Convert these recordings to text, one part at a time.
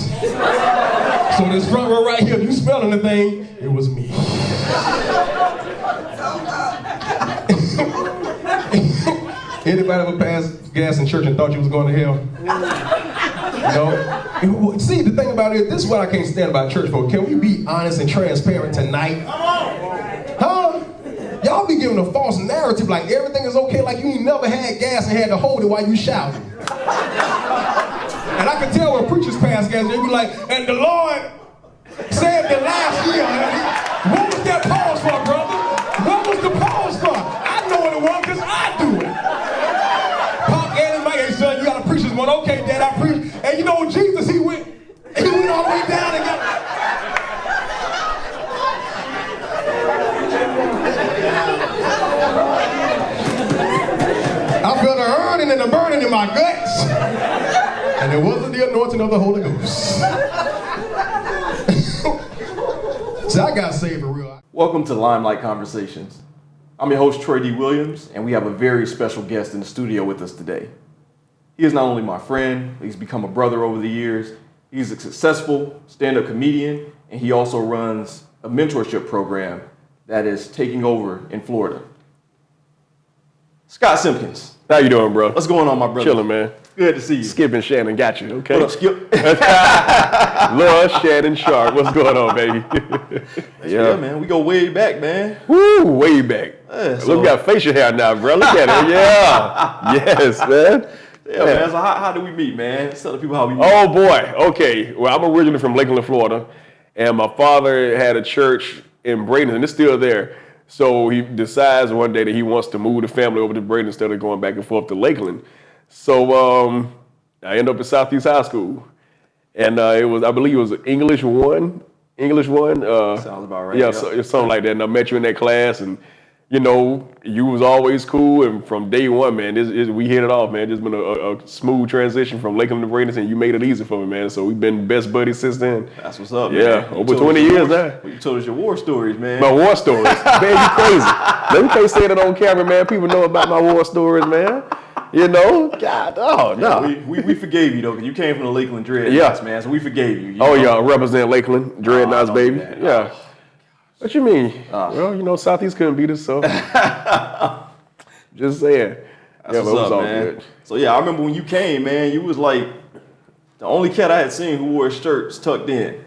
gas. So this front row right here, if you smell anything, it was me. Anybody ever passed gas in church and thought you was going to hell? No? See, the thing about it, this is what I can't stand about church folk. Can we be honest and transparent tonight? Huh? Y'all be giving a false narrative like everything is okay, like you ain't never had gas and had to hold it while you shouting. And I can tell when preachers pass gas, they be like, and the Lord said the last year, what was that pause for, brother? What was the pause for? I know what it was because I do it. Pop and his mic, hey son, you gotta preach this one. Okay, Dad, I preach. And you know Jesus, he went all the way down and got. I felt a hurting and a burning in my guts. And it wasn't the anointing of the Holy Ghost. So I got saved for real. Welcome to Limelight Conversations. I'm your host, Troy D. Williams, and we have a very special guest in the studio with us today. He is not only my friend, he's become a brother over the years. He's a successful stand-up comedian, and he also runs a mentorship program that is taking over in Florida. Scott Simpkins. How you doing, bro? What's going on, my brother? Chilling, man. Good to see you. Skip and Shannon got you, okay? What up, Skip? Love Shannon Sharp. What's going on, baby? Yeah, man. We go way back, man. Woo, way back. Yeah, Look, we got facial hair now, bro. Look at it. Yeah. Yes, man. Yeah, man. So how do we meet, man? Let's tell the people how we meet. Oh, boy. Okay. Well, I'm originally from Lakeland, Florida, and my father had a church in Bradenton, and it's still there. So he decides one day that he wants to move the family over to Bradenton instead of going back and forth to Lakeland. So I ended up at Southeast High School, and I believe it was English 1. Sounds about right. Yeah, so, it's something like that. And I met you in that class, and you know, you was always cool. And from day one, man, we hit it off, man. It's been a smooth transition from Lakeland to Bradenton, and you made it easy for me, man. So we've been best buddies since then. That's what's up, yeah, man. over 20 years now. You told us your war stories, man. My war stories, man, you crazy. Man, we can't say that on camera, man. People know about my war stories, man. You know, God, oh no. We forgave you though, because you came from the Lakeland Dreadnoughts, man. So we forgave you. Yeah, represent Lakeland Dreadnoughts, baby. Man. Yeah. What you mean? Well, you know, Southeast couldn't beat us, so just saying. That's what's up, man. Good. So yeah, I remember when you came, man. You was like the only cat I had seen who wore his shirts tucked in.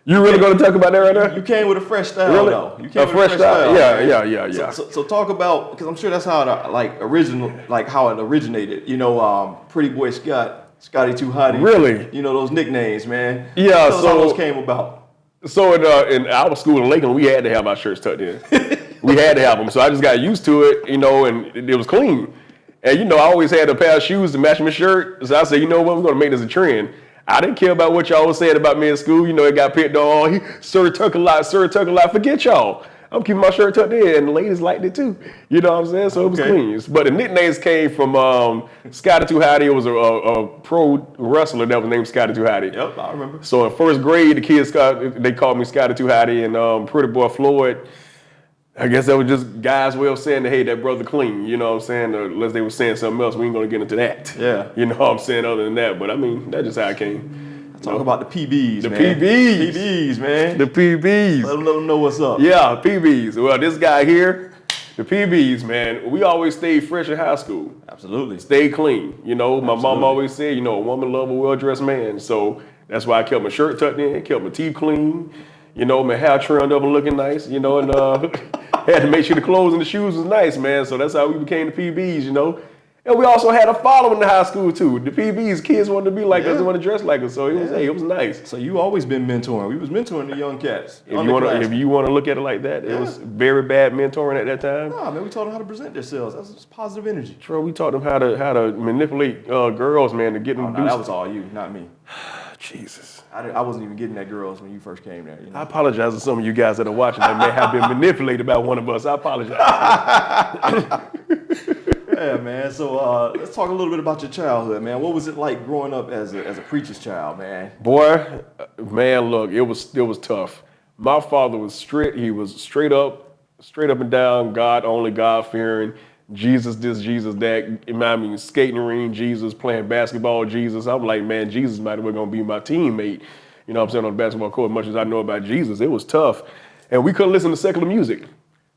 You really going to talk about that right now? You came with a fresh style, really? though. You came with fresh style. Yeah. So talk about, because I'm sure that's how it how it originated. You know, Pretty Boy Scott, Scotty Too Hottie. Really? You know those nicknames, man. Yeah. Tell us how those came about. So in our school in Lakeland, we had to have our shirts tucked in. We had to have them. So I just got used to it, you know, and it was clean. And you know, I always had a pair of shoes to match my shirt. So I said, you know what, we're going to make this a trend. I didn't care about what y'all was saying about me in school. You know, it got picked on. Sir tuck a lot. Forget y'all. I'm keeping my shirt tucked in, and the ladies liked it too. You know what I'm saying? So it was clean. But the nicknames came from Scotty Too Hottie. It was a pro wrestler that was named Scotty Too Hottie. Yep, I remember. So in first grade, the kids they called me Scotty Too Hottie, and Pretty Boy Floyd. I guess that was just guys' way of saying that, hey, that brother clean, you know what I'm saying? Unless they were saying something else, we ain't gonna get into that. Yeah. You know what I'm saying, other than that. But I mean, that's just how it came. Talk about the PBs, the man. PBs, man. The PBs. Let them know what's up. Yeah, PBs. Well, this guy here, the PBs, man, we always stayed fresh in high school. Absolutely. Stay clean. You know, my mom always said, you know, a woman love a well-dressed man. So that's why I kept my shirt tucked in, kept my teeth clean. You know, my hair trimmed up and looking nice, you know, and had to make sure the clothes and the shoes was nice, man. So that's how we became the PBs, you know. And we also had a following in high school too. The PBs, kids wanted to be like us, they wanted to dress like us. So it was nice. So you always been mentoring. We was mentoring the young cats. If you want to look at it like that, it was very bad mentoring at that time. Nah, man, we taught them how to present themselves. That's positive energy. True, we taught them how to manipulate girls, man, to get them. No, that was all you, not me. Jesus. I wasn't even getting at girls when you first came there. You know? I apologize to some of you guys that are watching that may have been manipulated by one of us. I apologize. Yeah, man. So let's talk a little bit about your childhood, man. What was it like growing up as a preacher's child, man? Boy, man, look, it was tough. My father was strict. He was straight up and down, God only, God fearing. Jesus this, Jesus that. I mean, skating ring Jesus, playing basketball Jesus. I'm like, man, Jesus might as well gonna be my teammate. You know what I'm saying, on the basketball court, as much as I know about Jesus. It was tough. And we couldn't listen to secular music.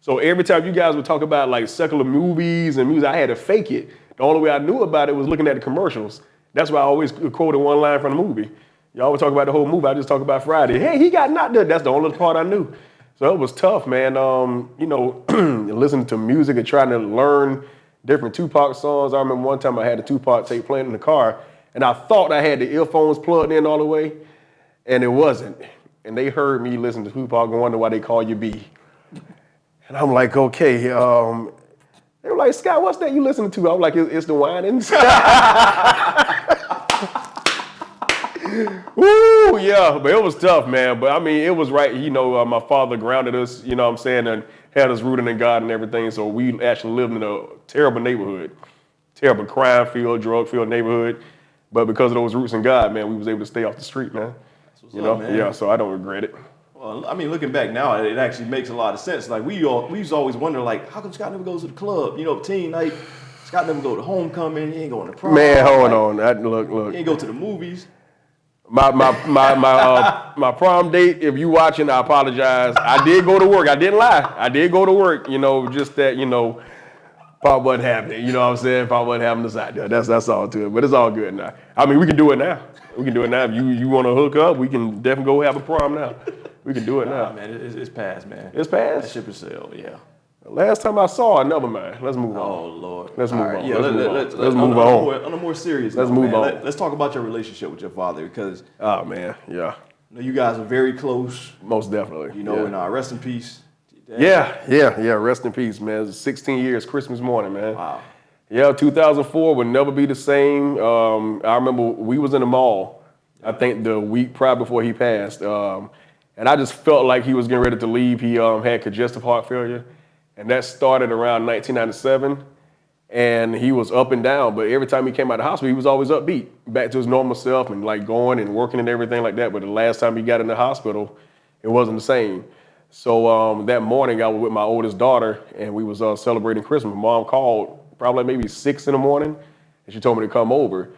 So every time you guys would talk about like secular movies and music, I had to fake it. The only way I knew about it was looking at the commercials. That's why I always quoted one line from the movie. Y'all would talk about the whole movie. I just talk about Friday. Hey, he got knocked up. That's the only part I knew. So it was tough, man. You know, listening to music and trying to learn different Tupac songs. I remember one time I had a Tupac tape playing in the car, and I thought I had the earphones plugged in all the way, and it wasn't. And they heard me listen to Tupac and wonder why they call you B. And I'm like, okay. They were like, Scott, what's that you listening to? I'm like, it's the whining. Woo, yeah, but it was tough, man. But I mean, it was right. You know, my father grounded us, you know what I'm saying, and had us rooted in God and everything. So we actually lived in a terrible neighborhood, terrible crime-filled, drug-filled neighborhood. But because of those roots in God, man, we was able to stay off the street, man. You know, man. Yeah, so I don't regret it. Well, I mean, looking back now, it actually makes a lot of sense. Like we used to always wonder, like, how come Scott never goes to the club? You know, teen night. Scott never go to homecoming. He ain't going to prom. Man, hold on. Look. He ain't go to the movies. My prom date. If you watching, I apologize. I did go to work. I didn't lie. I did go to work. You know, just that. You know, Pop wasn't happening. You know what I'm saying? Pop wasn't having us out there. That's all to it. But it's all good now. I mean, we can do it now. We can do it now. If you want to hook up, we can definitely go have a prom now. We can do it now. Man, it's past, man. It's past? That ship is sailed, yeah. Last time I saw her, never mind. Let's move on. Oh, Lord. Let's move on. Yeah, let's move on. On a more serious note, move on. Let's talk about your relationship with your father, because oh, man, yeah. You guys are very close. Most definitely. You know, and rest in peace. Yeah. Rest in peace, man. It was 16 years, Christmas morning, man. Wow. Yeah, 2004 would never be the same. I remember we was in the mall, I think the week prior before he passed. And I just felt like he was getting ready to leave. He had congestive heart failure. And that started around 1997. And he was up and down. But every time he came out of the hospital, he was always upbeat, back to his normal self and like going and working and everything like that. But the last time he got in the hospital, it wasn't the same. So that morning I was with my oldest daughter and we was celebrating Christmas. Mom called probably maybe 6 in the morning and she told me to come over.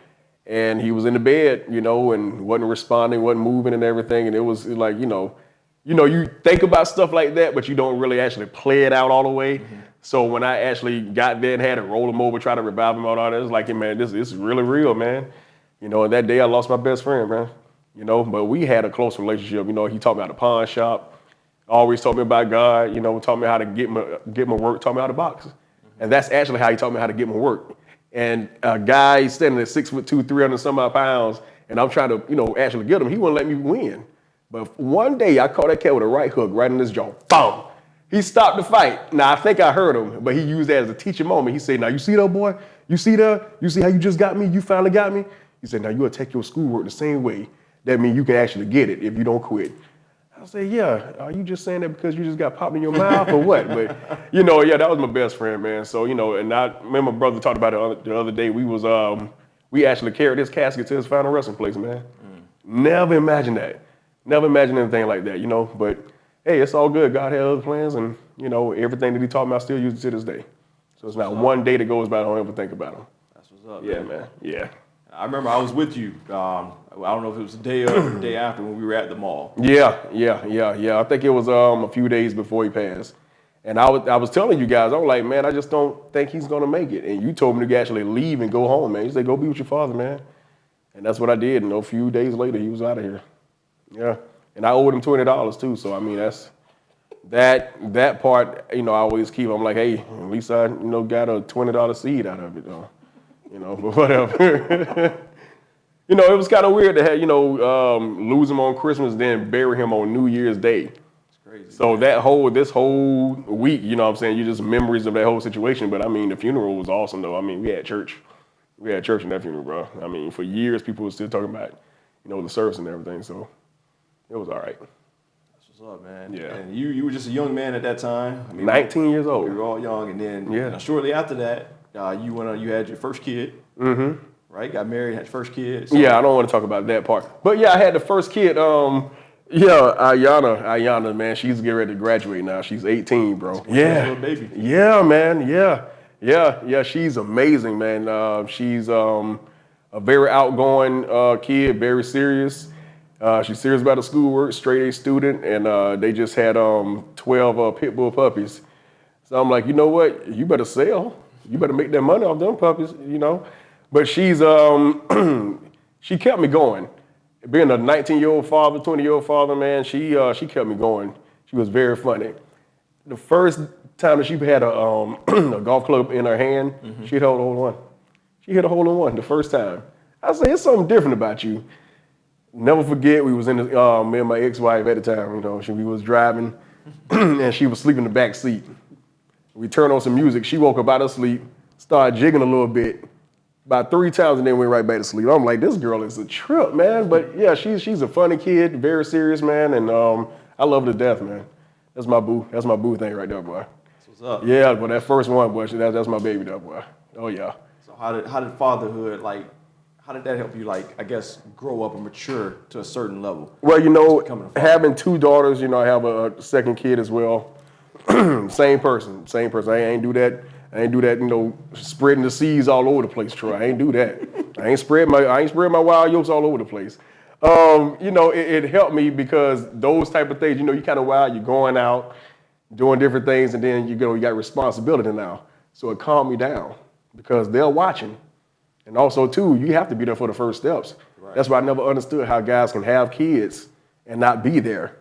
And he was in the bed, you know, and wasn't responding, wasn't moving and everything. And it was like, you think about stuff like that, but you don't really actually play it out all the way. Mm-hmm. So when I actually got there and had to roll him over, try to revive him, all that, it was like, hey, man, this is really real, man. You know, and that day I lost my best friend, man. You know, but we had a close relationship. You know, he taught me how to pawn shop, always taught me about God, you know, taught me how to get my work, taught me how to box. Mm-hmm. And that's actually how he taught me how to get my work. And a guy standing at 6'2", 300 some odd pounds, and I'm trying to, you know, actually get him. He wouldn't let me win. But one day I caught that cat with a right hook right in his jaw. Boom! He stopped the fight. Now I think I heard him, but he used that as a teaching moment. He said, "Now you see that, boy? You see that? You see how you just got me? You finally got me." He said, "Now you'll take your schoolwork the same way. That means you can actually get it if you don't quit." I said, "Yeah. Are you just saying that because you just got popped in your mouth or what?" But you know, yeah, that was my best friend, man. So you know, and I remember my brother talked about it the other day. We actually carried his casket to his final resting place, man. Never imagined that. Never imagined anything like that, you know. But hey, it's all good. God had other plans, and you know, everything that he taught me, I still use it to this day. So it's not one day that goes by I don't ever think about him. That's what's up, man. Yeah. I remember I was with you. I don't know if it was the day or the day after when we were at the mall. Yeah. I think it was a few days before he passed. And I was telling you guys, I was like, man, I just don't think he's gonna make it. And you told me to actually leave and go home, man. You said, go be with your father, man. And that's what I did. And a few days later, he was out of here. Yeah. And I owed him $20 too. So I mean, that's that part. You know, I always keep. I'm like, hey, at least I got a $20 seed out of it, though. You know, but whatever. You know, it was kind of weird to have, lose him on Christmas, then bury him on New Year's Day. It's crazy. So this whole week, you know what I'm saying, you just memories of that whole situation. But I mean, the funeral was awesome, though. I mean, we had church. We had church in that funeral, bro. I mean, for years, people were still talking about, the service and everything. So it was all right. That's what's up, man. Yeah. And you were just a young man at that time. I mean, 19 years old. We were all young. And then shortly after that, you had your first kid. Mm-hmm. Right? Got married, had your first kid. So. Yeah, I don't want to talk about that part. But yeah, I had the first kid. Ayana, man, she's getting ready to graduate now. She's 18, bro. Yeah. Little baby. Yeah, man. Yeah. Yeah, she's amazing, man. She's a very outgoing kid, very serious. She's serious about her schoolwork, straight A student, and they just had 12 pit bull puppies. So I'm like, you know what? You better sell. You better make that money off them puppies, you know. But she's she kept me going. Being a 19-year-old father, 20-year-old father, man, she kept me going. She was very funny. The first time that she had a golf club in her hand, she hit a hole in one. She hit a hole in one the first time. I said, it's something different about you. Never forget, we was in the, me and my ex-wife at the time, you know, we was driving and she was sleeping in the back seat. We turned on some music. She woke up out of sleep, started jigging a little bit, about 3 times, and then went right back to sleep. I'm like, this girl is a trip, man. But yeah, she's a funny kid, very serious, man, and I love her to death, man. That's my boo. That's my boo thing right there, boy. That's what's up. Yeah, but that first one, boy, that's my baby, there, boy. Oh yeah. So how did fatherhood, like, how did that help you, like, I guess, grow up and mature to a certain level? Well, you know, having 2 daughters, you know, I have a second kid as well. Same person. I ain't do that. You know, spreading the seeds all over the place, Troy. I ain't do that. I ain't spread my wild oats all over the place. You know, it helped me because those type of things, you know, you kind of wild, you're going out, doing different things, and then you got responsibility now. So it calmed me down because they're watching. And also, too, you have to be there for the first steps. Right. That's why I never understood how guys can have kids and not be there.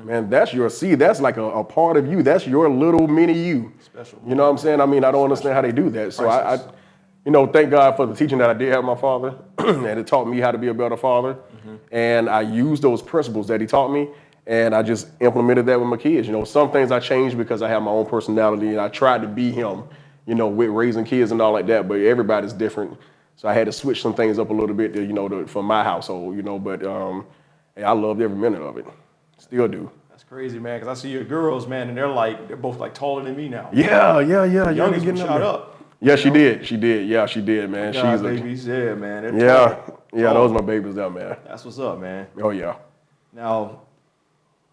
Man, that's that's like a part of you. That's your little mini you. Special. You know what I'm saying? I mean, I don't understand how they do that. So I you know, thank God for the teaching that I did have my father, and it taught me how to be a better father. And I used those principles that he taught me, and I just implemented that with my kids. You know, some things I changed because I have my own personality, and I tried to be him, you know, with raising kids and all like that, but everybody's different. So I had to switch some things up a little bit, you know, for my household, you know, but I loved every minute of it. Still do. That's crazy, man, because I see your girls, man, and they're both like taller than me now. Yeah. The youngest one shot up. Yeah, she did. Yeah, she did, man. She's babies, yeah, man. Yeah, those are my babies there, man. That's what's up, man. Oh, yeah. Now,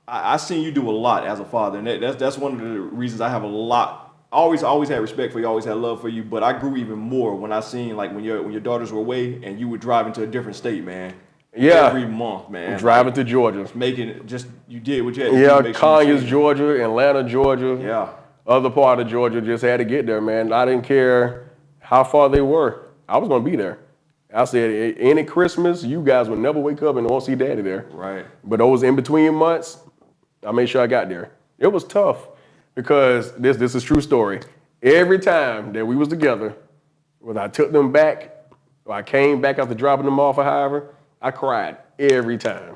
I seen you do a lot as a father, and that's one of the reasons I have a lot. I always had respect for you, always had love for you, but I grew even more when I seen, like, when your daughters were away and you were driving to a different state, man. Yeah. Every month, man. Driving to Georgia. Making it you did what you had to do. Yeah, Conyers, Georgia, Atlanta, Georgia. Yeah. Other part of Georgia, just had to get there, man. I didn't care how far they were. I was going to be there. I said, any Christmas, you guys would never wake up and won't see daddy there. Right. But those in-between months, I made sure I got there. It was tough because this is a true story. Every time that we was together, whether I took them back or I came back after dropping them off or however, I cried every time.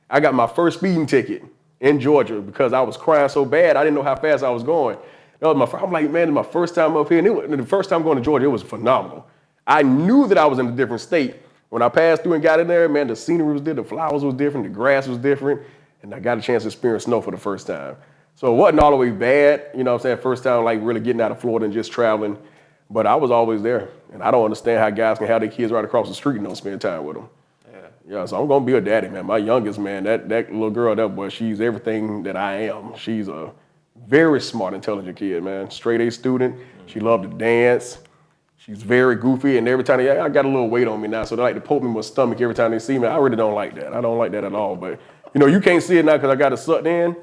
I got my first speeding ticket in Georgia because I was crying so bad, I didn't know how fast I was going. I'm like, man, it's my first time up here. And the first time going to Georgia, it was phenomenal. I knew that I was in a different state. When I passed through and got in there, man, the scenery was different, the flowers was different, the grass was different, and I got a chance to experience snow for the first time. So it wasn't all the way bad, you know what I'm saying, first time like really getting out of Florida and just traveling, but I was always there. And I don't understand how guys can have their kids right across the street and don't spend time with them. Yeah, so I'm gonna be a daddy, man. My youngest, man, that little girl, that boy, she's everything that I am. She's a very smart, intelligent kid, man. Straight A student. She loved to dance. She's very goofy, and every time I got a little weight on me now, so they like to poke me in my stomach every time they see me. I really don't like that. I don't like that at all. But you know, you can't see it now because I got it sucked in.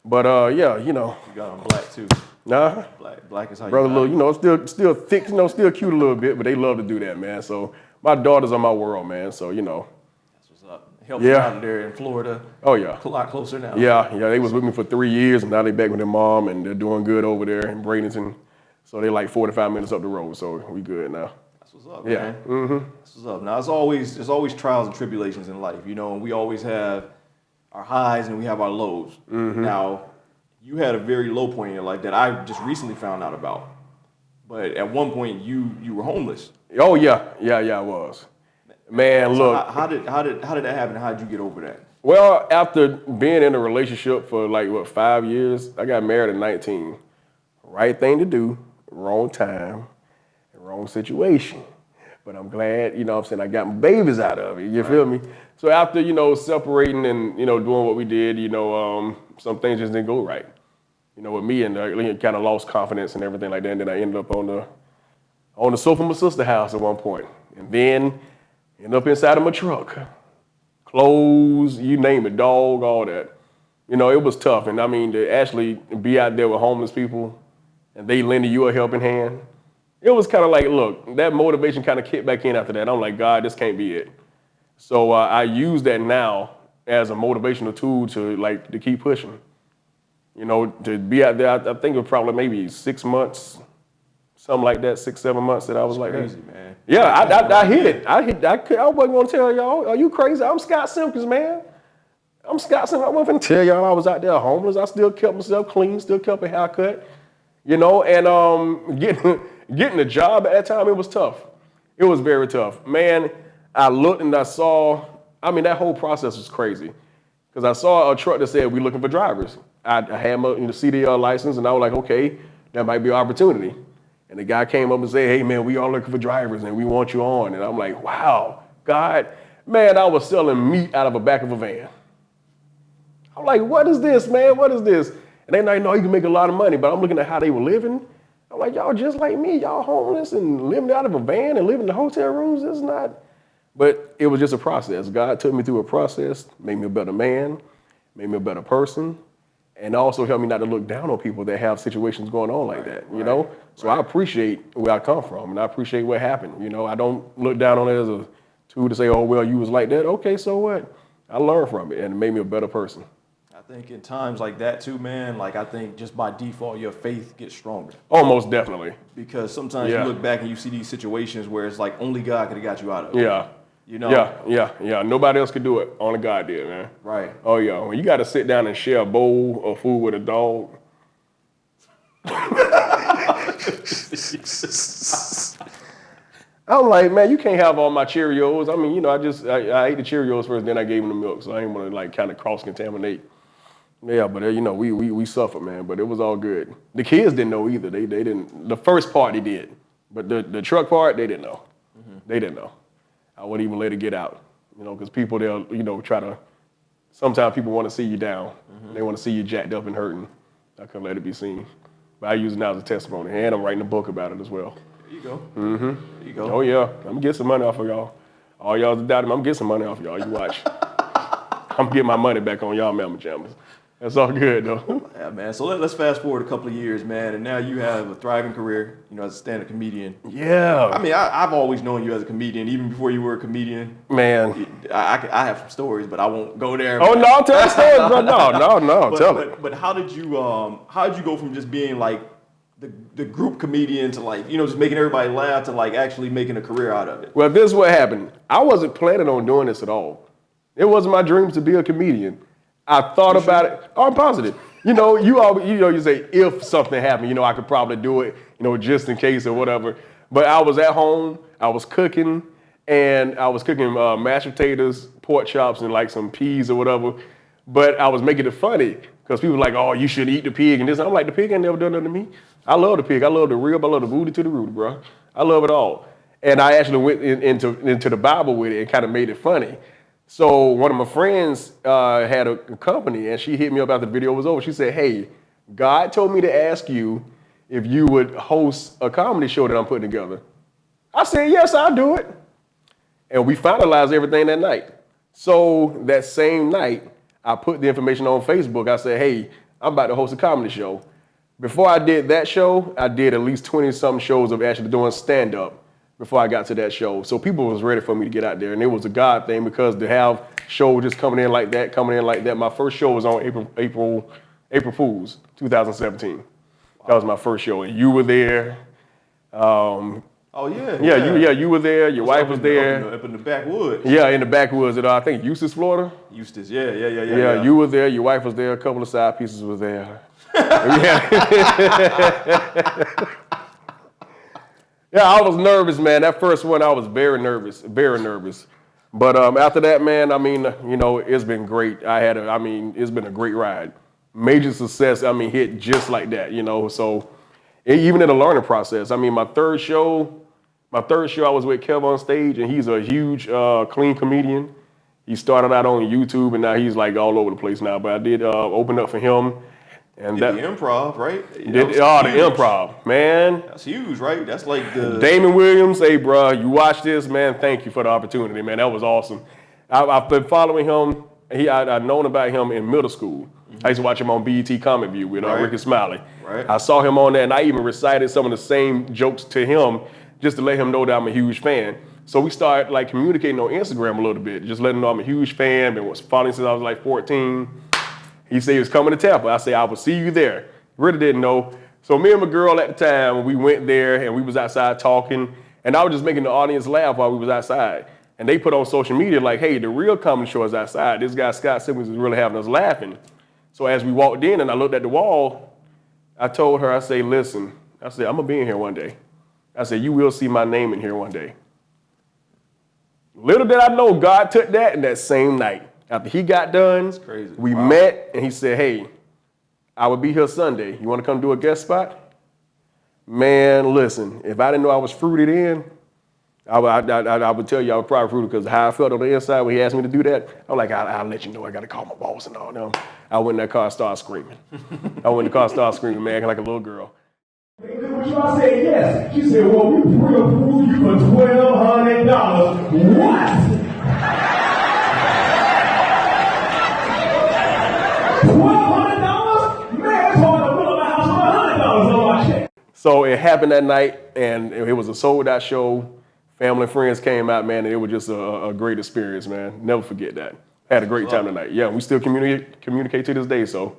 But yeah, you know. You got on black too. Nah. Black is how you brother, little, you know, still thick, you know, still cute a little bit, but they love to do that, man. So my daughters are my world, man. So you know. Help you out there in Florida. Oh, yeah. A lot closer now. Yeah, they was with me for 3 years, and now they back with their mom, and they're doing good over there in Bradenton. So they like 45 minutes up the road, so we good now. That's what's up, man. That's what's up. Now, there's always trials and tribulations in life, you know, and we always have our highs and we have our lows. Now, you had a very low point in your life that I just recently found out about. But at one point, you were homeless. Oh, yeah, I was. Man, so look. How did that happen? How did you get over that? Well, after being in a relationship for 5 years, I got married at 19. Right thing to do, wrong time, wrong situation. But I'm glad, you know what I'm saying, I got my babies out of it, you feel me? So after, you know, separating and, you know, doing what we did, you know, some things just didn't go right. You know, with me, and I kind of lost confidence and everything like that, and then I ended up on on the sofa of my sister's house at one point, and then end up inside of my truck. Clothes, you name it, dog, all that. You know, it was tough. And I mean, to actually be out there with homeless people and they lending you a helping hand, it was kind of like, look, that motivation kind of kicked back in after that. I'm like, God, this can't be it. So I use that now as a motivational tool to keep pushing. You know, to be out there, I think it was probably maybe 6 months, something like that, 6, 7 months that I was like Crazy, that. man. Yeah, I hit it. I wasn't gonna tell y'all, are you crazy? I'm Scott Simpkins, man. I'm Scott Simpkins. I wasn't gonna tell y'all I was out there homeless. I still kept myself clean, still kept a haircut, you know, and getting a job at that time, it was tough. It was very tough. Man, I looked and I saw, I mean, that whole process was crazy. Because I saw a truck that said, we looking for drivers. I had my CDL license and I was like, okay, that might be an opportunity. And the guy came up and said, hey man, we are looking for drivers and we want you on. And I'm like, wow, God, man, I was selling meat out of the back of a van. I'm like, what is this, man? What is this? And they like, no, you can make a lot of money, but I'm looking at how they were living. I'm like, y'all just like me, y'all homeless and living out of a van and living in the hotel rooms. It's not, but it was just a process. God took me through a process, made me a better man, made me a better person, and also helped me not to look down on people that have situations going on like that, you know? So I appreciate where I come from, and I appreciate what happened, you know? I don't look down on it as a tool to say, oh, well, you was like that. Okay, so what? I learned from it, and it made me a better person. I think in times like that too, man, like I think just by default, your faith gets stronger. Oh, most definitely. Because sometimes you look back and you see these situations where it's like only God could have got you out of it. Yeah. You know? Yeah. Nobody else could do it. Only God did, man. Right. Oh, yeah. When you got to sit down and share a bowl of food with a dog. I'm like, man, you can't have all my Cheerios. I mean, you know, I ate the Cheerios first, then I gave him the milk, so I didn't want to like kind of cross-contaminate. Yeah, but you know, we suffered, man, but it was all good. The kids didn't know either. They didn't. The first part they did, but the truck part they didn't know. Mm-hmm. They didn't know. I wouldn't even let it get out, you know, because people they'll try to. Sometimes people want to see you down. Mm-hmm. They want to see you jacked up and hurting. I couldn't let it be seen, but I use it now as a testimony, and I'm writing a book about it as well. There you go. Mm-hmm. There you go. Oh yeah, I'm gonna get some money off of y'all. All y'all that doubted me, I'm getting some money off of y'all. You watch. I'm getting my money back on y'all, Mama Jammers. That's all good though. Yeah, man. So let's fast forward a couple of years, man, and now you have a thriving career, you know, as a stand-up comedian. Yeah. I mean, I've always known you as a comedian, even before you were a comedian. Man. I have some stories, but I won't go there. Oh no, tell the stories, bro. No, tell it. But how did you go from just being like the group comedian to like, you know, just making everybody laugh to like actually making a career out of it? Well, this is what happened. I wasn't planning on doing this at all. It wasn't my dream to be a comedian. I thought about it. Oh, I'm positive. You know, you say if something happened, you know, I could probably do it, you know, just in case or whatever. But I was at home, I was cooking, and I was cooking mashed potatoes, pork chops, and like some peas or whatever. But I was making it funny because people were like, oh, you should eat the pig and this. I'm like, the pig ain't never done nothing to me. I love the pig. I love the rib. I love the booty to the root, bro. I love it all. And I actually went into the Bible with it and kind of made it funny. So one of my friends had a company, and she hit me up after the video was over. She said, hey, God told me to ask you if you would host a comedy show that I'm putting together. I said, yes, I'll do it. And we finalized everything that night. So that same night, I put the information on Facebook. I said, hey, I'm about to host a comedy show. Before I did that show, I did at least 20-something shows of actually doing stand-up before I got to that show. So people was ready for me to get out there. And it was a God thing because to have show just coming in like that. My first show was on April Fool's, 2017. Wow. That was my first show. And you were there. Oh, yeah. You were there. Your wife was there. Up in the backwoods. Yeah, in the backwoods at, I think, Eustis, Florida. Eustis, yeah. Yeah, you were there. Your wife was there. A couple of side pieces was there. Yeah, I was nervous, man. That first one, I was very nervous. But after that, man, I mean, you know, it's been great. It's been a great ride. Major success, hit just like that, you know. So even in the learning process, my third show, I was with Kev on stage, and he's a huge, clean comedian. He started out on YouTube, and now he's like all over the place now. But I did open up for him. And did the improv, right? The improv, man. That's huge, right? That's like the Damon Williams. Hey, bro, you watch this, man. Thank you for the opportunity, man. That was awesome. I've been following him. I'd known about him in middle school. I used to watch him on BET Comic View with Ricky Smiley. Right. I saw him on there, and I even recited some of the same jokes to him just to let him know that I'm a huge fan. So we started like communicating on Instagram a little bit, just letting him know I'm a huge fan. Been following since I was like 14. He said he was coming to Tampa. I said, I will see you there. Really didn't know. So me and my girl at the time, we went there and we was outside talking, and I was just making the audience laugh while we was outside. And they put on social media like, hey, the real comedy show is outside. This guy, Scott Simpkins, is really having us laughing. So as we walked in and I looked at the wall, I told her, I say, listen, I said, I'm gonna be in here one day. I said, you will see my name in here one day. Little did I know, God took that in that same night. After he got done, we met, and he said, hey, I will be here Sunday. You want to come do a guest spot? Man, listen, if I didn't know I was fruited in, I would tell you I was probably fruited because how I felt on the inside when he asked me to do that, I'm like, I'll let you know. I got to call my boss and all them. I went in that car and started screaming. Man, like a little girl. I said yes. She said, well, we pre-approved you for $1,200. What? $1,200? Man, it's hard to build a house for $100 on my check. So it happened that night, and it was a sold-out show. Family and friends came out, man, and it was just a great experience, man. Never forget that. Had a great time tonight. Yeah, we still communicate to this day, so.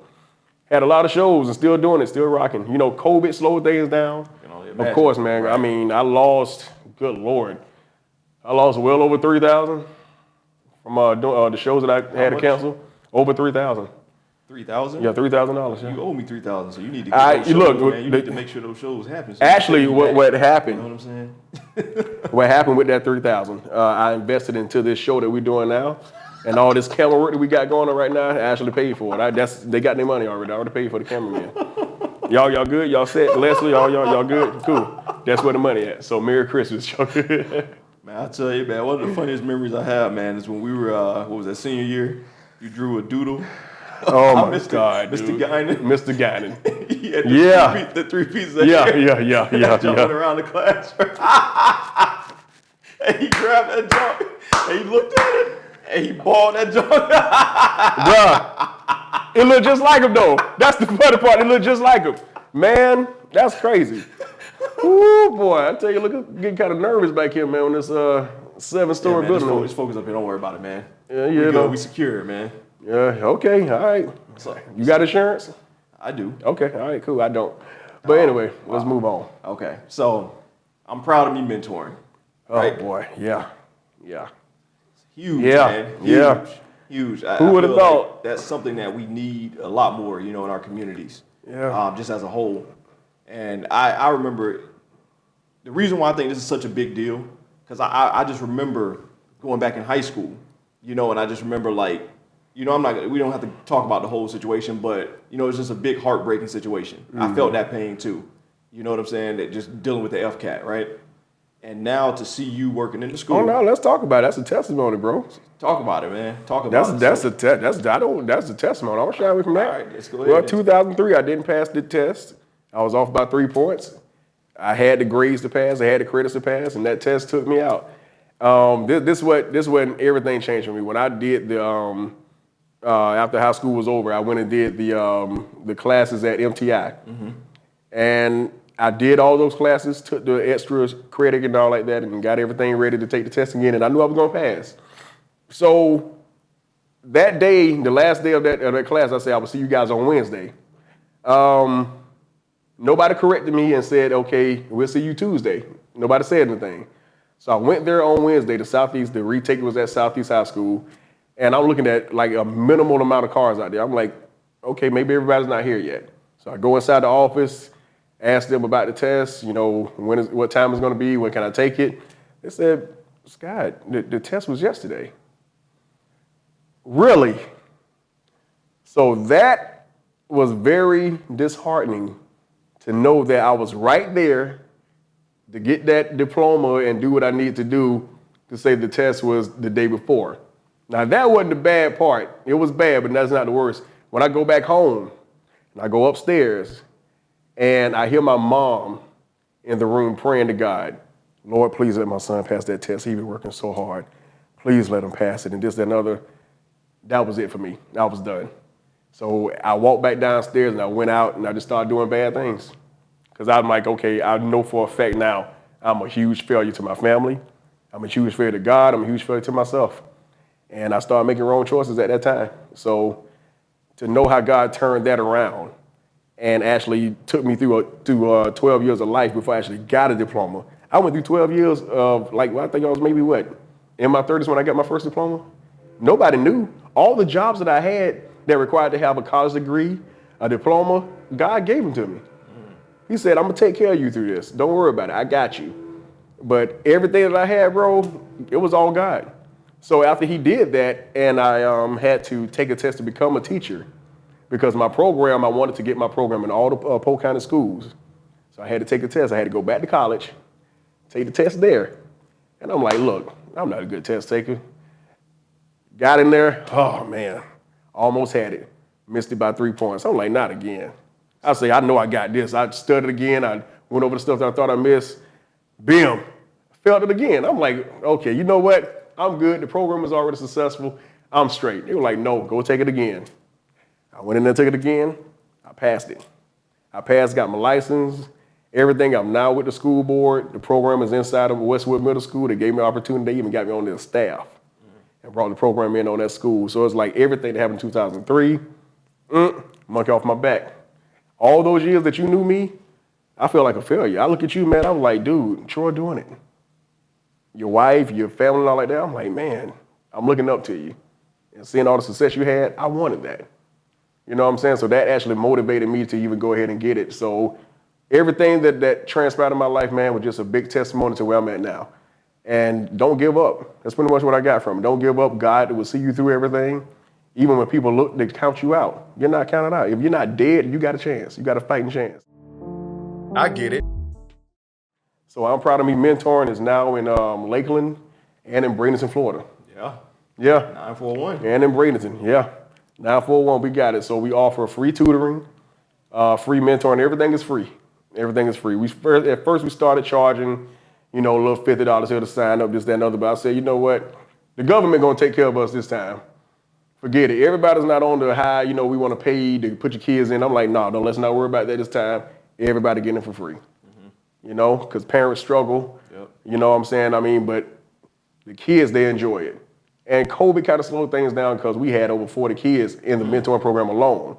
Had a lot of shows and still doing it, still rocking. You know, COVID slowed things down. Of course, man. Right. I mean, I lost, good Lord, I lost well over 3,000 from the shows that I had to cancel. Over 3,000. 3,000? Yeah, $3,000. Yeah. You owe me 3,000, so you need to get those shows, man. You need to make sure those shows happen. So actually, what happened? You know what I'm saying? What happened with that 3,000? I invested into this show that we're doing now. And all this camera work that we got going on right now, I actually paid for it. They got their money already. I already paid for the cameraman. Y'all good? Y'all set? Leslie, y'all good? Cool. That's where the money at. So Merry Christmas. Man, I tell you, man, one of the funniest memories I have, man, is when we were, what was that, senior year? You drew a doodle. Oh my God, Mr. Guinan. Mr. Guinan. He had the three pieces of hair. Yeah. Jumping around the class. And he grabbed that junk and he looked at it. And he balled that joint. Bruh, it looked just like him though. That's the funny part. It looked just like him. Man, that's crazy. Ooh, boy, I tell you, getting kind of nervous back here, man, on this 7-story building. Just focus up here. Don't worry about it, man. Yeah, we secure, man. Yeah, okay, all right. You got insurance? I do. Okay, all right, cool. I don't. But anyway, let's move on. Okay, so I'm proud of me mentoring. Right? Oh, boy, yeah. Huge, man. Huge. Who would have thought? Like that's something that we need a lot more, in our communities. Yeah. Just as a whole. And I remember the reason why I think this is such a big deal, because I just remember going back in high school, and I just remember like, we don't have to talk about the whole situation, but it's just a big heartbreaking situation. Mm-hmm. I felt that pain too. You know what I'm saying? That just dealing with the FCAT, right? And now to see you working in the school. Oh no, let's talk about it. That's a testimony, bro. Talk about it, man. Talk about it. That's a testimony. I'm shy away from that. All right, let's go ahead. Well, 2003, I didn't pass the test. I was off by 3 points. I had the grades to pass. I had the credits to pass, and that test took me out. This when everything changed for me. When I did the after high school was over, I went and did the classes at MTI, and I did all those classes, took the extra credit and all like that, and got everything ready to take the test again, and I knew I was going to pass. So that day, the last day of that class, I said, I will see you guys on Wednesday. Nobody corrected me and said, okay, we'll see you Tuesday. Nobody said anything. So I went there on Wednesday to Southeast. The retake was at Southeast High School, and I'm looking at like a minimal amount of cars out there. I'm like, okay, maybe everybody's not here yet. So I go inside the office, asked them about the test, what time it's going to be, when can I take it. They said, Scott, the test was yesterday. Really? So that was very disheartening to know that I was right there to get that diploma and do what I needed to do to say the test was the day before. Now that wasn't the bad part. It was bad, but that's not the worst. When I go back home And I go upstairs, and I hear my mom in the room praying to God, Lord, please let my son pass that test. He's been working so hard. Please let him pass it. And this, that, and other. That was it for me. I was done. So I walked back downstairs, and I went out, and I just started doing bad things. Because I'm like, okay, I know for a fact now I'm a huge failure to my family. I'm a huge failure to God. I'm a huge failure to myself. And I started making wrong choices at that time. So to know how God turned that around and actually took me through 12 years of life before I actually got a diploma. I went through 12 years of, I think I was maybe in my 30s when I got my first diploma. Nobody knew. All the jobs that I had that required to have a college degree, a diploma, God gave them to me. He said, I'm going to take care of you through this. Don't worry about it. I got you. But everything that I had, bro, it was all God. So after he did that, and I had to take a test to become a teacher, because my program, I wanted to get my program in all the Polk County schools. So I had to take a test. I had to go back to college, take the test there. And I'm like, look, I'm not a good test taker. Got in there, oh man, almost had it. Missed it by 3 points. I'm like, not again. I say, I know I got this. I studied again. I went over the stuff that I thought I missed. Bam, failed it again. I'm like, okay, you know what? I'm good. The program was already successful. I'm straight. They were like, no, go take it again. I went in there, took it again. I passed it. I passed, got my license, everything. I'm now with the school board. The program is inside of Westwood Middle School. They gave me an opportunity. They even got me on their staff and brought the program in on that school. So it's like everything that happened in 2003, monkey off my back. All those years that you knew me, I feel like a failure. I look at you, man, I'm like, dude, Troy doing it. Your wife, your family and all like that, I'm like, man, I'm looking up to you. And seeing all the success you had, I wanted that. You know what I'm saying? So that actually motivated me to even go ahead and get it. So everything that transpired in my life, man, was just a big testimony to where I'm at now. And don't give up. That's pretty much what I got from it. Don't give up. God will see you through everything. Even when people look to count you out, you're not counted out. If you're not dead, you got a chance. You got a fighting chance. I get it. So I'm proud of me. Mentoring is now in Lakeland and in Bradenton, Florida. Yeah. 941. And in Bradenton, yeah. 941, we got it. So we offer free tutoring, free mentoring. Everything is free. Everything is free. At first we started charging, a little $50 here to sign up, this, that, and other. But I said, you know what? The government gonna take care of us this time. Forget it. Everybody's not on the high, we want to pay to put your kids in. I'm like, no, let's not worry about that this time. Everybody getting it for free. Because parents struggle. Yep. You know what I'm saying? But the kids, they enjoy it. And COVID kind of slowed things down because we had over 40 kids in the mentoring program alone.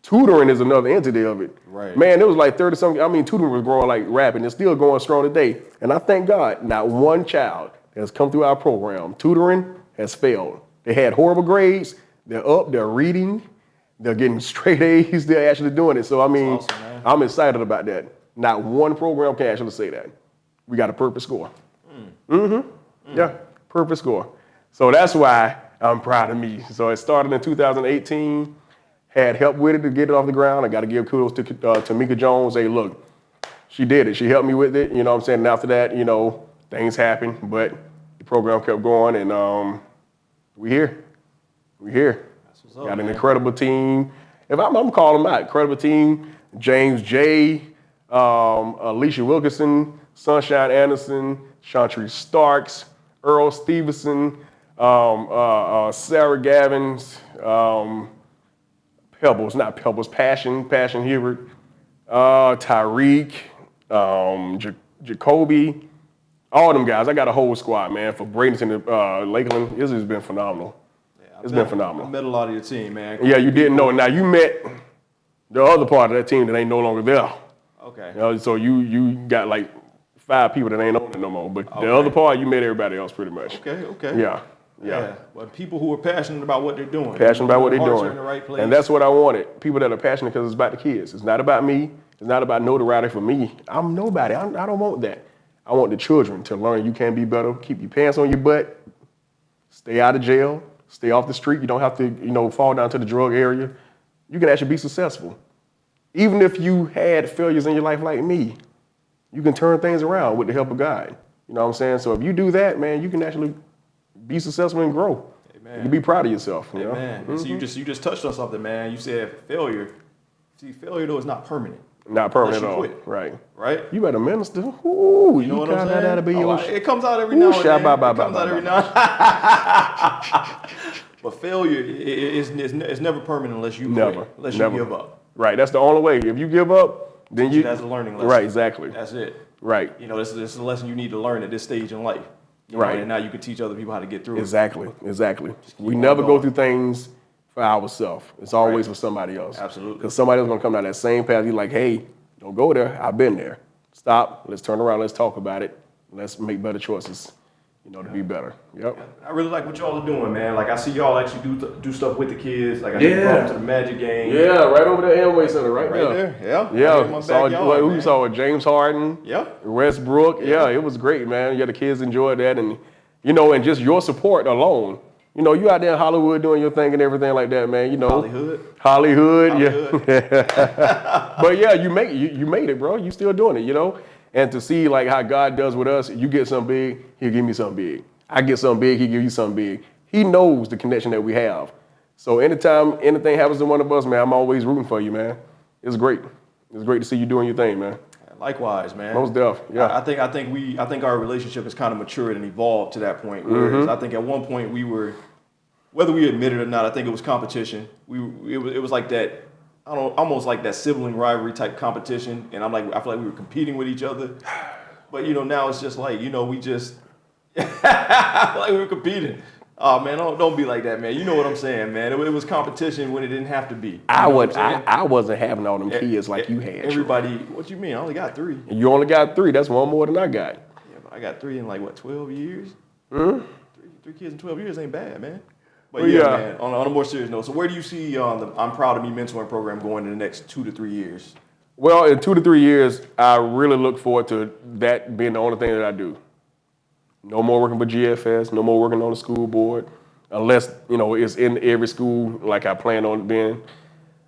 Tutoring is another entity of it. Right. Man, it was like 30-something. Tutoring was growing like rapid. It's still going strong today. And I thank God, not one child has come through our program. Tutoring has failed. They had horrible grades. They're up. They're reading. They're getting straight A's. They're actually doing it. So, Awesome, I'm excited about that. Not one program can actually say that. We got a perfect score. Yeah, perfect score. So that's why I'm proud of me. So it started in 2018. Had help with it to get it off the ground. I got to give kudos to Tamika Jones. Hey, look, she did it. She helped me with it. You know what I'm saying? And after that, things happened. But the program kept going, and we here. We here. That's what's up, got an man. incredible team. If I'm calling them out, incredible team. James J., Alicia Wilkinson, Sunshine Anderson, Chantrese Starks, Earl Stevenson, Sarah Gavins, Passion Hibbert, Tyreek, Jacoby, all them guys. I got a whole squad, man, for Bradenton, Lakeland. This has been phenomenal. It's been phenomenal. I met a lot of your team, man. Yeah, you didn't know. Now you met the other part of that team that ain't no longer there. Okay. So you got like 5 people that ain't on it no more. But the other part, you met everybody else pretty much. Okay. Yeah. But people who are passionate about what they're doing. Passionate about what they're Hearts are doing. in the right place. And that's what I wanted. People that are passionate because it's about the kids. It's not about me. It's not about notoriety for me. I'm nobody. I don't want that. I want the children to learn you can be better. Keep your pants on your butt. Stay out of jail. Stay off the street. You don't have to, fall down to the drug area. You can actually be successful. Even if you had failures in your life like me, you can turn things around with the help of God. You know what I'm saying? So if you do that, man, you can actually be successful and grow. Amen. You can be proud of yourself. Amen. So you just touched on something, man. You said failure See, failure though is not permanent. Not permanent at Unless all. you quit. Right. Right? You better minister. Ooh, You know what I'm saying? That'll be your It comes out every now and then. It comes out every now and then. But failure is never permanent unless you quit, unless you give up. Right. That's the only way. If you give up, then you. That's a learning lesson. Right. Exactly. That's it. Right. You know, this is a lesson you need to learn at this stage in life. Right. And now you can teach other people how to get through it. Exactly. We never go through things for ourselves. It's always for somebody else. Absolutely. Because somebody else going to come down that same path. You're like, hey, don't go there. I've been there. Stop. Let's turn around. Let's talk about it. Let's make better choices, to be better. Yep. I really like what y'all are doing, man. Like, I see y'all actually do stuff with the kids. Like, I brought them to the Magic game. Yeah, right over there, Amway Center, right there. Yeah. Yeah. We saw James Harden. Yeah. Westbrook. Yeah, it was great, man. Yeah, the kids enjoyed that. And, and just your support alone. You out there in Hollywood doing your thing and everything like that, man. Hollywood, yeah. But yeah, you made it, bro. You still doing it, And to see like how God does with us, you get something big, He'll give me something big. I get something big, He give you something big. He knows the connection that we have. So anytime anything happens to one of us, man, I'm always rooting for you, man. It's great. It's great to see you doing your thing, man. Likewise, man. Most deaf. Yeah. I think our relationship has kind of matured and evolved to that point. Whereas I think at one point we were, whether we admit it or not, I think it was competition. It was like that, almost like that sibling rivalry type competition. And I feel like we were competing with each other. But now it's just like, we just like we were competing. Oh man, don't be like that, man. You know what I'm saying, man. It was competition when it didn't have to be. I wasn't having all them kids like you had. Everybody, what you mean? I only got 3. You only got 3. That's one more than I got. Yeah, but I got 3 in 12 years. Three kids in 12 years ain't bad, man. But man, on a more serious note, so where do you see the I'm Proud of Me mentoring program going in the next 2 to 3 years? Well, in 2 to 3 years, I really look forward to that being the only thing that I do. No more working for GFS, no more working on the school board, unless, it's in every school like I plan on it being.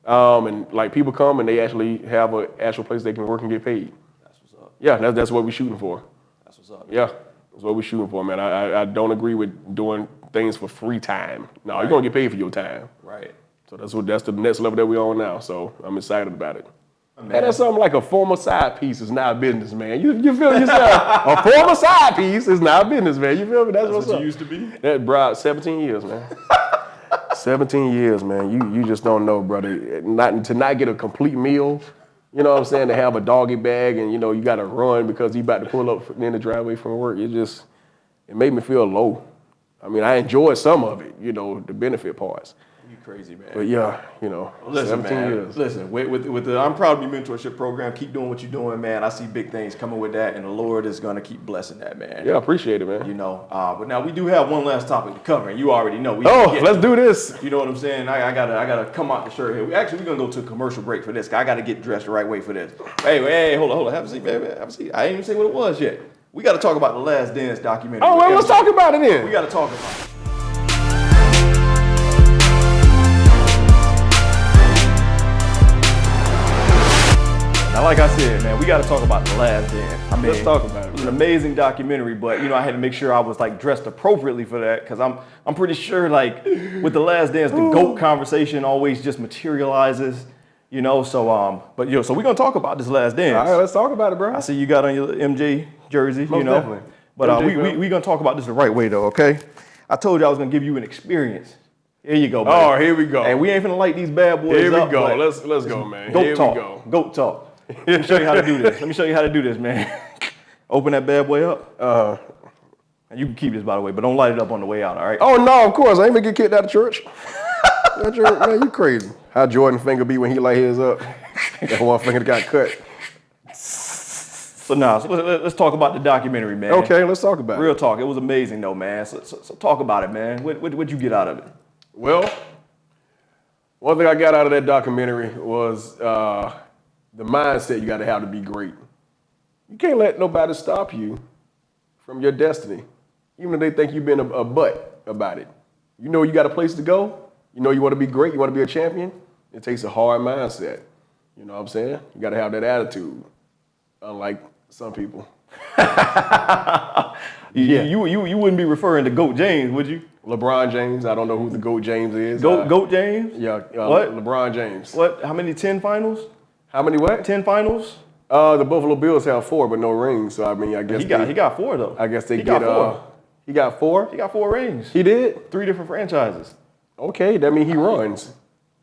And like people come and they actually have an actual place they can work and get paid. That's what's up. Yeah, that's what we're shooting for. That's what's up. Yeah, that's what we're shooting for, man. I don't agree with doing things for free time. No, You're going to get paid for your time. Right. So that's the next level that we're on now. So I'm excited about it. Man, that's something like a former side piece is now a business, man. You feel yourself? A former side piece is now a business, man. You feel me? That's what's what up. You used to be? That, bro, 17 years, man. 17 years, man. You just don't know, brother. To not get a complete meal, you know what I'm saying? To have a doggy bag and, you got to run because you about to pull up in the driveway from work. It made me feel low. I mean, I enjoyed some of it, the benefit parts. You crazy, man. But yeah, listen, 17 man. years. Listen, with the I'm Proud of Me mentorship program, keep doing what you're doing, man. I see big things coming with that, and the Lord is gonna keep blessing that, man. Yeah, I appreciate it, man. But now we do have one last topic to cover, and you already know. Let's do this. You know what I'm saying? I gotta come out the shirt here. We're gonna go to a commercial break for this. I gotta get dressed the right way for this. Hey, hold on. Have a seat, baby. Have a seat. I ain't even say what it was yet. We gotta talk about the Last Dance documentary. Oh, well, let's talk about it then. We gotta talk about it. Now, like I said, man, we got to talk about The Last Dance. Let's talk about it. It was an amazing documentary, but I had to make sure I was dressed appropriately for that because I'm pretty sure with The Last Dance, the GOAT conversation always just materializes, So we're gonna talk about this Last Dance. All right, let's talk about it, bro. I see you got on your MJ jersey, Most definitely. But we gonna talk about this the right way though, okay? I told you I was gonna give you an experience. Here you go, buddy. Oh, here we go. And we ain't finna light these bad boys Here we up, go. Let's go, man. GOAT Here talk. we go. GOAT talk. Let me show you how to do this. Man. Open that bad boy up. And you can keep this, by the way, but don't light it up on the way out, all right? Oh, no, of course. I ain't gonna get kicked out of church. Man, you crazy. How Jordan finger be when he light his up. That one finger got cut. So let's talk about the documentary, man. Okay, let's talk about it. Real talk. It was amazing, though, man. So talk about it, man. What'd you get out of it? Well, one thing I got out of that documentary was the mindset you got to have to be great. You can't let nobody stop you from your destiny, even if they think you've been a butt about it. You got a place to go. You want to be great. You want to be a champion. It takes a hard mindset. You know what I'm saying? You got to have that attitude, unlike some people. You wouldn't be referring to GOAT James, would you? LeBron James. I don't know who the GOAT James is. GOAT James? Yeah. What? LeBron James. What? How many 10 finals? How many what? 10 finals? The Buffalo Bills have 4, but no rings. So I mean, I guess He got 4 though. I guess He got 4. He got 4. He got 4 rings. He did. 3 different franchises. Okay, that means he runs.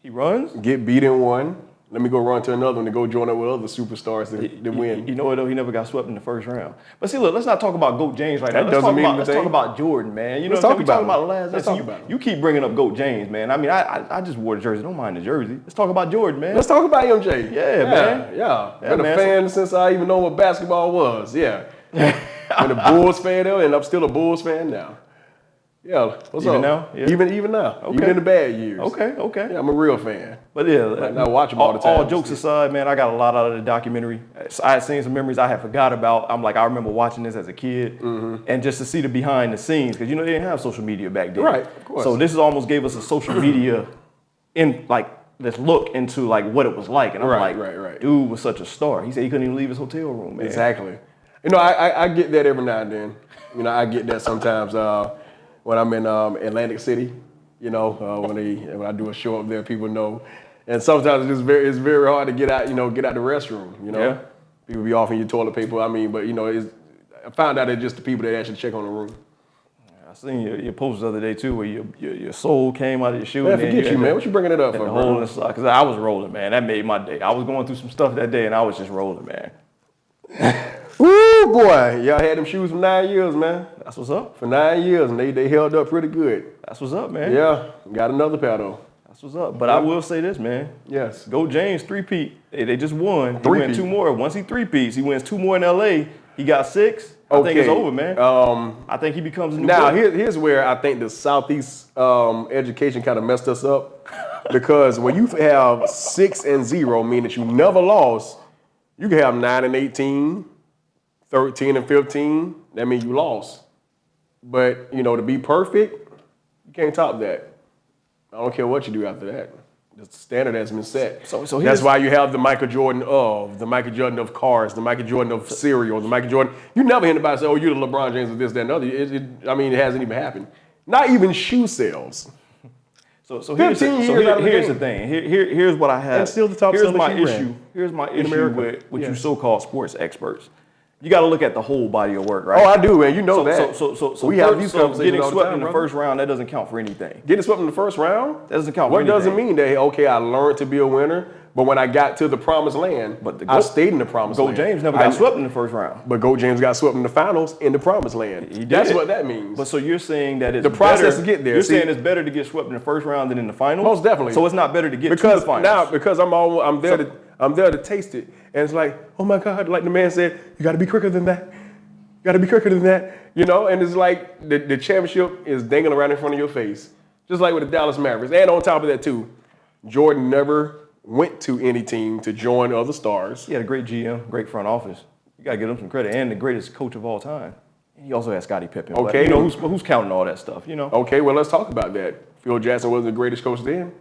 He runs. Get beat in one. Let me go run to another one to go join up with other superstars to win. You know what though? He never got swept in the first round. But see, look, let's not talk about GOAT James right now. That doesn't mean Let's talk about Jordan, man. You know, Let's talk we about talking him. about the last. Let's talk about him. You keep bringing up GOAT James, man. I mean, I just wore the jersey. Don't mind the jersey. Let's talk about Jordan, man. Let's talk about MJ. Yeah, man. Yeah. Yeah, Been a man. fan since I even know what basketball was. Yeah. Been a Bulls fan though, and I'm still a Bulls fan now. Yeah. What's Even up? now? Yeah. Even now. Okay. Even in the bad years. Okay. Yeah, I'm a real fan. But yeah, Might not watch him all the time. All jokes aside, man, I got a lot out of the documentary. I had seen some memories I had forgot about. I'm like, I remember watching this as a kid, and just to see the behind the scenes, because you know they didn't have social media back then. Right, of course. So this almost gave us a social media this look into like what it was like, and I'm Right. dude was such a star. He said he couldn't even leave his hotel room, man. Exactly. You know, I get that every now and then. You know, I get that sometimes when I'm in Atlantic City. You know, when I do a show up there, people know. And sometimes it's very hard to get out. You know, get out the restroom. You know, Yeah. People be offering you toilet paper. I mean, but you know, I found out it's just the people that actually check on the room. I seen your post the other day too, where your soul came out of your shoe. Man, and then forget you, man. What you bringing it up and for, the hole in bro? the sock, because I was rolling, man. That made my day. I was going through some stuff that day, and I was just rolling, man. Woo, boy. Y'all had them shoes for 9 years, man. That's what's up. For 9 years, and they held up pretty good. That's what's up, man. Yeah, got another pair though. That's what's up. But I will say this, man. Yes. GOAT James 3-peat. They just won. He Three-peat. win 2 more. Once he 3-peats, he wins 2 more in LA. He got 6. I think it's over, man. I think he becomes a new Now, GOAT. here's where I think the Southeast education kind of messed us up. Because when you have 6 and 0, meaning that you never lost, you can have 9 and 18, 13 and 15. That means you lost. But, you know, to be perfect, you can't top that. I don't care what you do after that. The standard has been set. So that's here's- why you have the Michael Jordan of cars, the Michael Jordan of cereal, the Michael Jordan. You never hear anybody say, oh, you're the LeBron James of this, that, and other. It hasn't even happened. Not even shoe sales. So here's 15 years out of the here's the game. thing. Here's what I have. And still the top here's selling my shoe issue. brand Here's my in issue America. with you Yes. so-called sports experts. You got to look at the whole body of work, right? Oh, I do, man. You know that. So we have these conversations getting all the swept time, in the brother. first round, that doesn't count for anything. Getting swept in the first round? That doesn't count for What anything. doesn't mean that, okay, I learned to be a winner, but when I got to the promised land, But I stayed in the promised GOAT land. James never got swept in the first round. But GOAT James got swept in the finals in the promised land. He did. That's what that means. But so you're saying that it's The process better, to get there, You're see? saying it's better to get swept in the first round than in the finals? Most definitely. So it's not better to get to because the finals? now, because I'm there to taste it. And it's like, oh my God, like the man said, you gotta be quicker than that. You gotta be quicker than that. You know, and it's like the championship is dangling around in front of your face. Just like with the Dallas Mavericks. And on top of that too, Jordan never went to any team to join other stars. He had a great GM, great front office. You got to give him some credit, and the greatest coach of all time. He also had Scottie Pippen. But, Okay. you know, who's counting all that stuff, you know? Okay, well, let's talk about that. Phil Jackson wasn't the greatest coach then.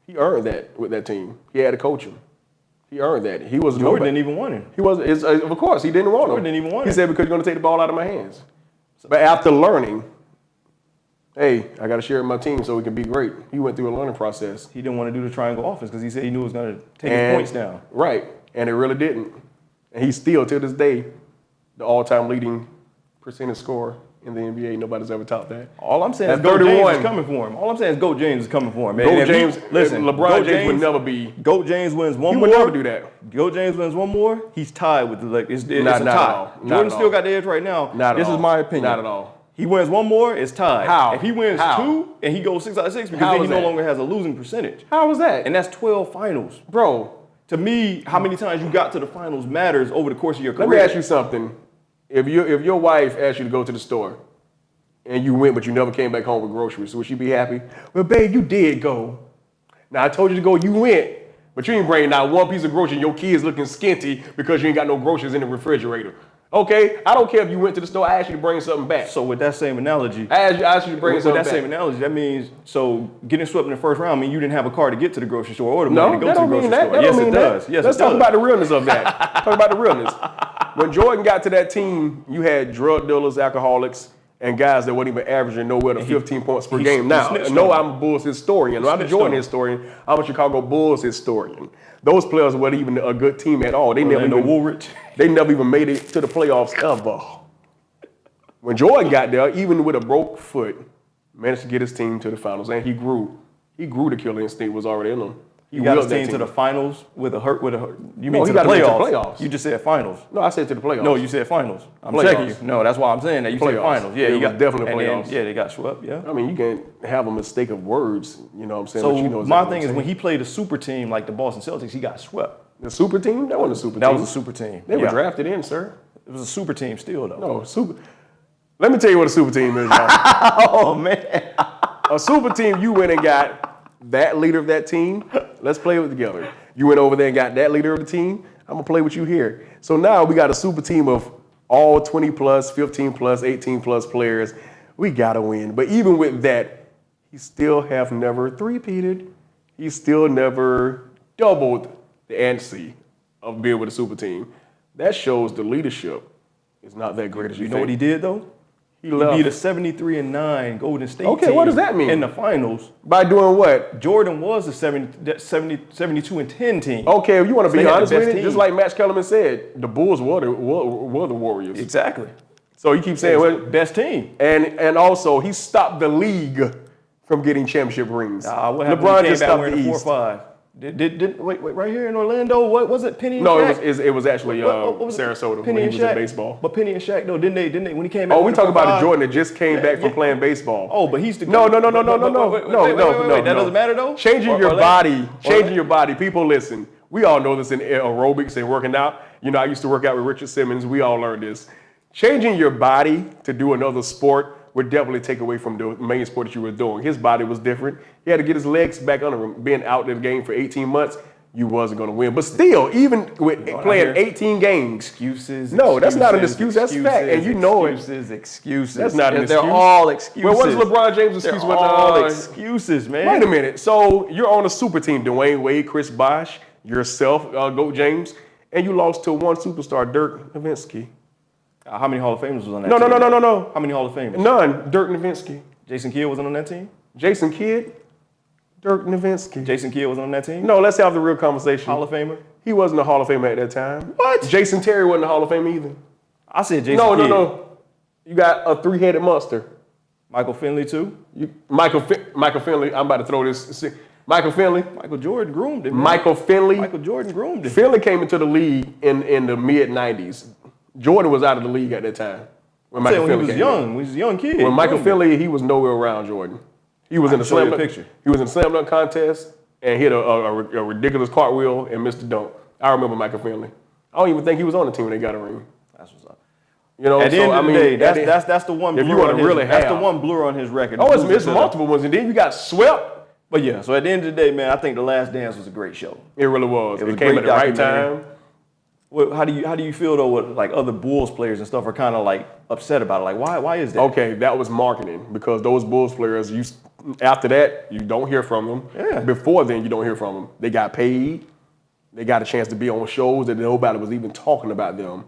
He earned that with that team. He had to coach him. He earned that. He was Jordan nobody. didn't even want him. He was, of course, he didn't want him. Jordan didn't even want He him. said, because you're going to take the ball out of my hands. But after learning, hey, I got to share it with my team so we can be great. He went through a learning process. He didn't want to do the triangle offense because he said he knew it was going to take his And- points down. Right, and it really didn't. And he's still, to this day, the all-time leading percentage scorer in the NBA. Nobody's ever topped that. All I'm saying is At GOAT James 31. is coming for him. All I'm saying is GOAT James is coming for him. Man. GOAT And if James, listen, LeBron GOAT James would never be. GOAT James wins one He more. would never do that. GOAT James wins one more. He's tied with it's a Not tie. at all. Not Jordan at still all. got the edge right now. Not at this all. is my opinion. Not at all. He wins one more, it's tied. How? If he wins How? 2 and he goes 6 out of 6, because How then he is no that? longer has a losing percentage. How was that? And that's 12 finals. Bro, To me, how many times you got to the finals matters over the course of your career. let me ask you something. If your wife asked you to go to the store and you went, but you never came back home with groceries, would she be happy? Well, babe, you did go. Now, I told you to go, you went, but you ain't bringing not one piece of groceries and your kids looking skinty because you ain't got no groceries in the refrigerator. Okay? I don't care if you went to the store, I asked you to bring something back. So with that same analogy, I asked you to bring with something that same back. analogy, that means so getting swept in the first round mean you didn't have a car to get to the grocery store or the No, money to go that to the don't grocery mean that. store. That Yes, don't it mean does. that. Yes, Let's it talk does. about the realness of that. Talk about the realness. When Jordan got to that team, you had drug dealers, alcoholics, and guys that weren't even averaging nowhere to 15 points per game. he Now, snitched no, on I'm a Bulls historian. I'm not a Jordan historian. I'm a Chicago Bulls historian. Those players weren't even a good team at all. They never even made it to the playoffs ever. When Jordan got there, even with a broke foot, managed to get his team to the finals, and he grew. He grew. The killer instinct was already in him. He got his team to the finals with a hurt. You mean to the the playoffs? playoffs? You just said finals. No, I said to the playoffs. No, you said finals. I'm Playoffs. checking you. No, that's why I'm saying that. You said finals. Yeah, It was definitely and playoffs. then, yeah, they got swept. Yeah. I mean, you can have a mistake of words. You know what I'm saying? So but you know my exactly thing what is I'm when saying. he played a super team like the Boston Celtics, he got swept. The super team? That wasn't a super team. That was a super team. They were drafted in, sir. It was a super team still though. No, super. Let me tell you what a super team is, y'all. Oh man. A super team, you went and got that leader of that team. Let's play it together. You went over there and got that leader of the team. I'm going to play with you here. So now we got a super team of all 20 plus, 15 plus, 18 plus players. We got to win. But even with that, he still have never three-peated. He still never doubled the ante of being with a super team. That shows the leadership is not that great as you You think. know what he did though? He left. beat a 73-9 Golden State team. Okay, what does that mean? In the finals. By doing what? Jordan was a 72-10 team. Okay, if you want to So be they had the honest with best it, team. just like Max Kellerman said, the Bulls were the Warriors. Exactly. So you keep saying, well, Best team. and also he stopped the league from getting championship rings. What happened LeBron when he just came back stopped wearing the the East. 4-5? Wait, right here in Orlando, what was it? Penny and No, Shaq? it was actually What was it? Sarasota Penny when he and was in Shaq? baseball. But Penny and Shaq, though, didn't they when he came back? Oh, we wearing talk about the 4-5? Jordan that just came back from playing baseball. Oh, but he's the No. Wait, That doesn't matter though. Changing your body. People, listen. We all know this in aerobics and working out. You know, I used to work out with Richard Simmons. We all learned this. Changing your body to do another sport would definitely take away from the main sport that you were doing. His body was different. He had to get his legs back under him. Being out in the game for 18 months, you wasn't going to win. But still, even with playing 18 games. Excuses. No, that's not an excuse. That's fact. And you know it. Excuses. That's not an excuse. They're all excuses. Well, what is LeBron James' excuse? They're all excuses, man. Wait a minute. So you're on a super team, Dwayne Wade, Chris Bosh, yourself, G.O.A.T James, and you lost to one superstar, Dirk Nowitzki. How many Hall of Famers was on that No. team? No. How many Hall of Famers? None. Dirk Nowitzki. Jason Kidd wasn't on that team? Jason Kidd, Dirk Nowitzki. Jason Kidd wasn't on that team? No, let's have the real conversation. Hall of Famer? He wasn't a Hall of Famer at that time. What? Jason Terry wasn't a Hall of Famer either. I said Jason Kidd. No. You got a three-headed monster. Michael Finley too? Michael Finley. I'm about to throw this. Michael Finley. Michael Jordan groomed him. Michael Finley. Michael Jordan groomed him. Finley came into the league in the mid-90s. Jordan was out of the league at that time. When When he was young. When he was a young kid. When Michael Finley, he was nowhere around Jordan. He was in the slam dunk picture. He was in the slam dunk contest and hit a ridiculous cartwheel and missed the dunk. I remember Michael Finley. I don't even think he was on the team when they got a ring. That's what's up. You know, At the end of the day, that's the one. If you blur want on to his- really that's have, the one blur on his record. oh, it's multiple ones, and then you got swept. But yeah, so at the end of the day, man, I think The Last Dance was a great show. It really was. It was It came a at great the right documentary. time. How do you feel though? With like other Bulls players and stuff are kind of like upset about it. Like why is that? Okay, that was marketing because those Bulls players, after that, you don't hear from them. Yeah. Before then, you don't hear from them. They got paid. They got a chance to be on shows that nobody was even talking about them.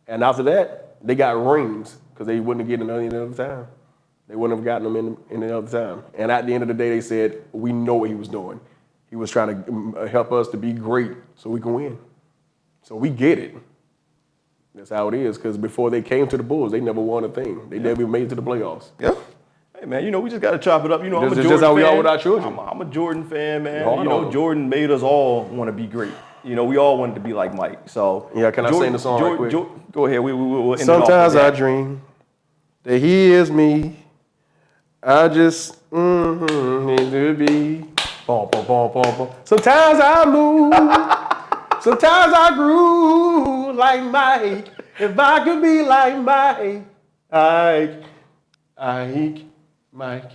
And after that, they got rings because they wouldn't get any other time. They wouldn't have gotten them in another time. And at the end of the day, they said, we know what he was doing. He was trying to help us to be great so we can win. So we get it. That's how it is, because before they came to the Bulls, they never won a thing. They never even made it to the playoffs. Yeah. Hey man, we just got to chop it up. I'm a This is Jordan just how we fan. are with our children. I'm a Jordan fan, man. Hard on them. Jordan made us all want to be great. We all wanted to be like Mike. So Yeah, can I sing the song right quick? Go ahead. We'll end Sometimes it off I with that. dream that he is me. I just need to be. Bom, bom, bom, bom, bom. Sometimes I move. Sometimes I groove like Mike. If I could be like Mike, Mike.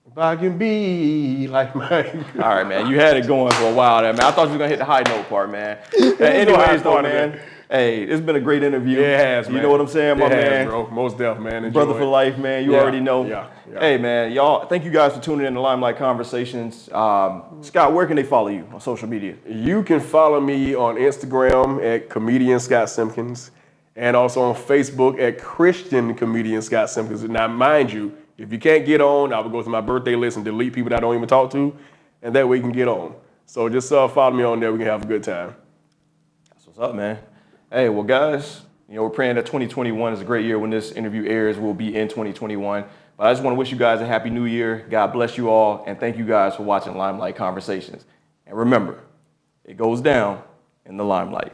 If I can be like Mike. All right, man. You had it going for a while there, man. I thought you were going to hit the high note part, man. Anyways, though, man. Hey, it's been a great interview. It has, man. You know what I'm saying, my It has, man? bro. Most deaf, man. Enjoy Brother it. for life, man. You Yeah, already know. yeah. Hey, man. Y'all, thank you guys for tuning in to Limelight Conversations. Scott, where can they follow you on social media? You can follow me on Instagram at Comedian Scott Simpkins. and also on Facebook at Christian Comedian Scott Simpkins. Now, mind you, if you can't get on, I would go to my birthday list and delete people that I don't even talk to, and that way you can get on. So just follow me on there. We can have a good time. That's what's up, man. Hey, well, guys, we're praying that 2021 is a great year. When this interview airs, we'll be in 2021. But I just want to wish you guys a happy new year. God bless you all, and thank you guys for watching Limelight Conversations. And remember, it goes down in the limelight.